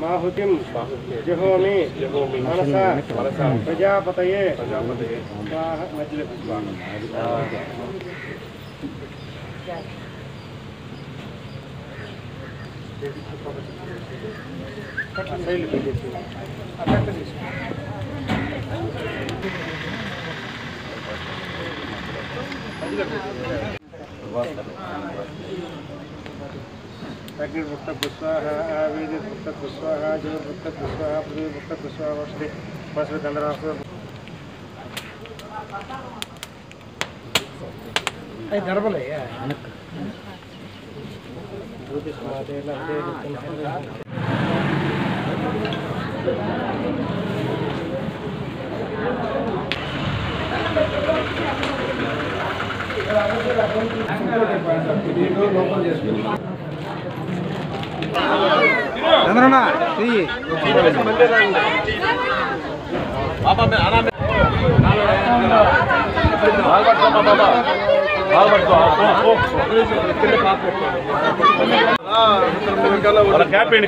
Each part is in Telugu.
माहुतिम जहोमि मनसा प्रजापतये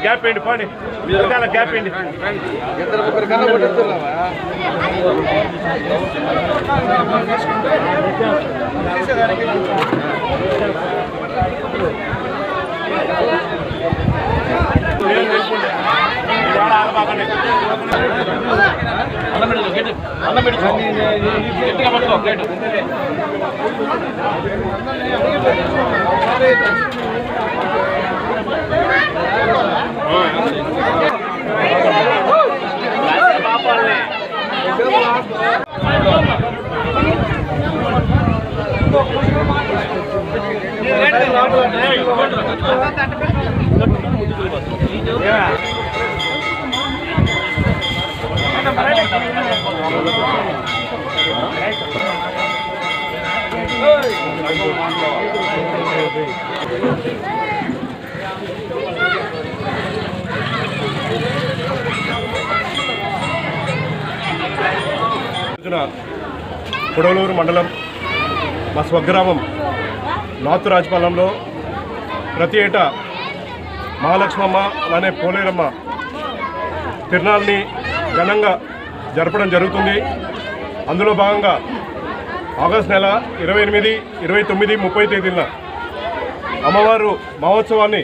గ్యాప్ ఏంటి పాడి గ్యాప్ ఏంటి కొడవలూరు మండలం మా స్వగ్రామం నార్త్ రాజపాలెంలో ప్రతి ఏటా మహాలక్ష్మమ్మ అలానే పోలేరమ్మ తిరునాళ్ళని ఘనంగా జరపడం జరుగుతుంది. అందులో భాగంగా ఆగస్టు నెల 28, 29, 30 తేదీన అమ్మవారు మహోత్సవాన్ని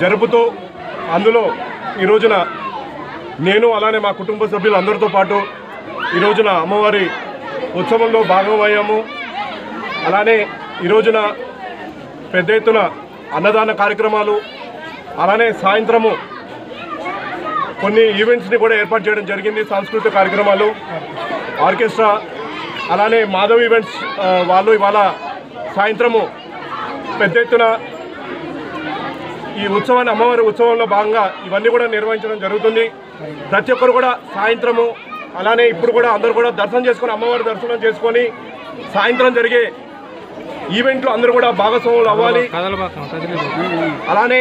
జరుపుతూ అందులో ఈ రోజున నేను అలానే మా కుటుంబ సభ్యులు అందరితో పాటు ఈ రోజున అమ్మవారి ఉత్సవంలో భాగమయ్యాము. అలానే ఈ రోజున పెద్ద ఎత్తున అన్నదాన కార్యక్రమాలు, అలానే సాయంత్రము కొన్ని ఈవెంట్స్ని కూడా ఏర్పాటు చేయడం జరిగింది. సాంస్కృతిక కార్యక్రమాలు, ఆర్కెస్ట్రా, అలానే మాధవ్ ఈవెంట్స్ వాళ్ళు ఇవాళ సాయంత్రము పెద్ద ఎత్తున ఈ ఉత్సవాన్ని, అమ్మవారి ఉత్సవంలో భాగంగా ఇవన్నీ కూడా నిర్వహించడం జరుగుతుంది. ప్రతి ఒక్కరు కూడా సాయంత్రము, అలానే ఇప్పుడు కూడా అందరూ కూడా దర్శనం చేసుకొని, అమ్మవారి దర్శనం చేసుకొని సాయంత్రం జరిగే ఈవెంట్లు అందరూ కూడా భాగస్వాములు అవ్వాలి. అలానే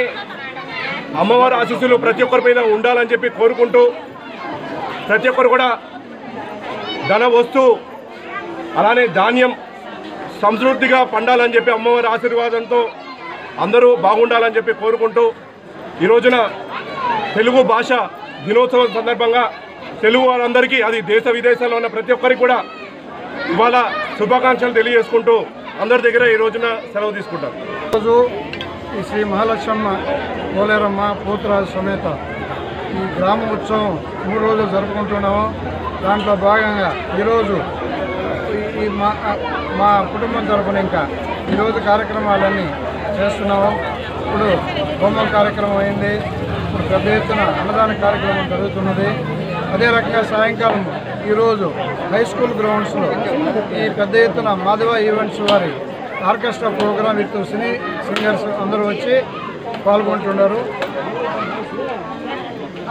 అమ్మవారి ఆశీస్సులు ప్రతి ఒక్కరిపైన ఉండాలని చెప్పి కోరుకుంటూ, ప్రతి ఒక్కరు కూడా ధన వస్తు అలానే ధాన్యం సమృద్ధిగా పండాలని చెప్పి అమ్మవారి ఆశీర్వాదంతో అందరూ బాగుండాలని చెప్పి కోరుకుంటూ, ఈ రోజున తెలుగు భాష దినోత్సవం సందర్భంగా తెలుగు వారందరికీ, అది దేశ విదేశాల్లో ఉన్న ప్రతి ఒక్కరికి కూడా ఇవాళ శుభాకాంక్షలు తెలియజేసుకుంటూ అందరి దగ్గర ఈ రోజున సెలవు తీసుకుంటారు. ఈరోజు ఈ శ్రీ మహాలక్ష్మమ్మ పోలేరమ్మ పోతురాజు సమేత ఈ గ్రామ ఉత్సవం 3 రోజులు జరుపుకుంటున్నాము. దాంట్లో భాగంగా ఈరోజు ఈ మా కుటుంబం తరఫున ఇంకా ఈరోజు కార్యక్రమాలన్నీ చేస్తున్నాము. ఇప్పుడు బొమ్మల కార్యక్రమం అయింది, ఇప్పుడు పెద్ద ఎత్తున అన్నదాన కార్యక్రమం జరుగుతున్నది. అదే రకంగా సాయంకాలం ఈరోజు హై స్కూల్ గ్రౌండ్స్లో ఈ పెద్ద ఎత్తున మాధవ ఈవెంట్స్ వారి orchestra program with cine singers అందరూ వచ్చి పాల్గొంటున్నారు.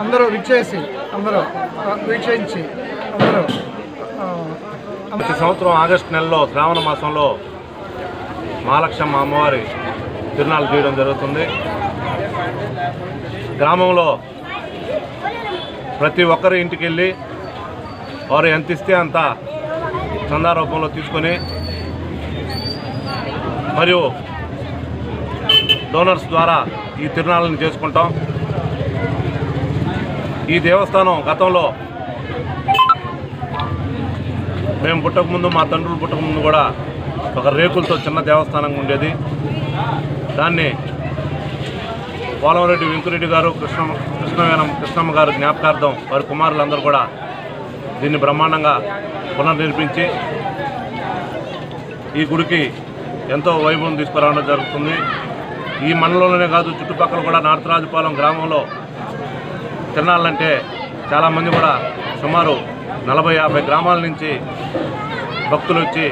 అందరూ విచ్చేసి అందరూ వీక్షించి అందరూ ప్రతి సంవత్సరం ఆగస్టు నెలలో శ్రావణ మాసంలో మహాలక్ష్మమ్మ అమ్మవారి తిరునాళ్ళు చేయడం జరుగుతుంది. గ్రామంలో ప్రతి ఒక్కరి ఇంటికి వెళ్ళి వారు ఎంత ఇస్తే అంత చందా రూపంలో తీసుకొని, మరియు డోనర్స్ ద్వారా ఈ తిరునాళ్ళని చేసుకుంటాం. ఈ దేవస్థానం గతంలో మేము పుట్టకముందు, మా తండ్రులు పుట్టకముందు కూడా ఒక రేకులతో చిన్న దేవస్థానంగా ఉండేది. దాన్ని పోలంరెడ్డి వెంకురెడ్డి గారు, కృష్ణమ్మ గారు జ్ఞాపకార్థం వారి కుమారులందరూ కూడా దీన్ని బ్రహ్మాండంగా పునర్నిర్మించి ఈ గుడికి ఎంతో వైభవం తీసుకురావడం జరుగుతుంది. ఈ మండలంలోనే కాదు, చుట్టుపక్కల కూడా నార్తరాజుపాలెం గ్రామంలో తిరణాలంటే చాలామంది కూడా సుమారు 40-50 గ్రామాల నుంచి భక్తులు వచ్చి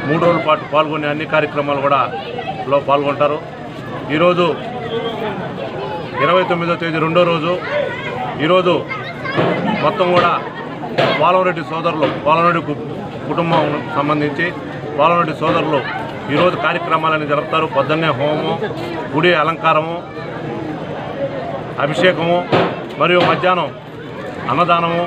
3 రోజుల పాటు పాల్గొనే అన్ని కార్యక్రమాలు కూడా పాల్గొంటారు. ఈరోజు 29వ తేదీ 2వ రోజు. ఈరోజు మొత్తం కూడా పోలంరెడ్డి సోదరులు, పోలంరెడ్డి కుటుంబం సంబంధించి పోలంరెడ్డి సోదరులు ఈరోజు కార్యక్రమాలని జరుపుతారు. పొద్దున్నే హోమము, గుడి అలంకారము, అభిషేకము మరియు మధ్యాహ్నం అన్నదానము,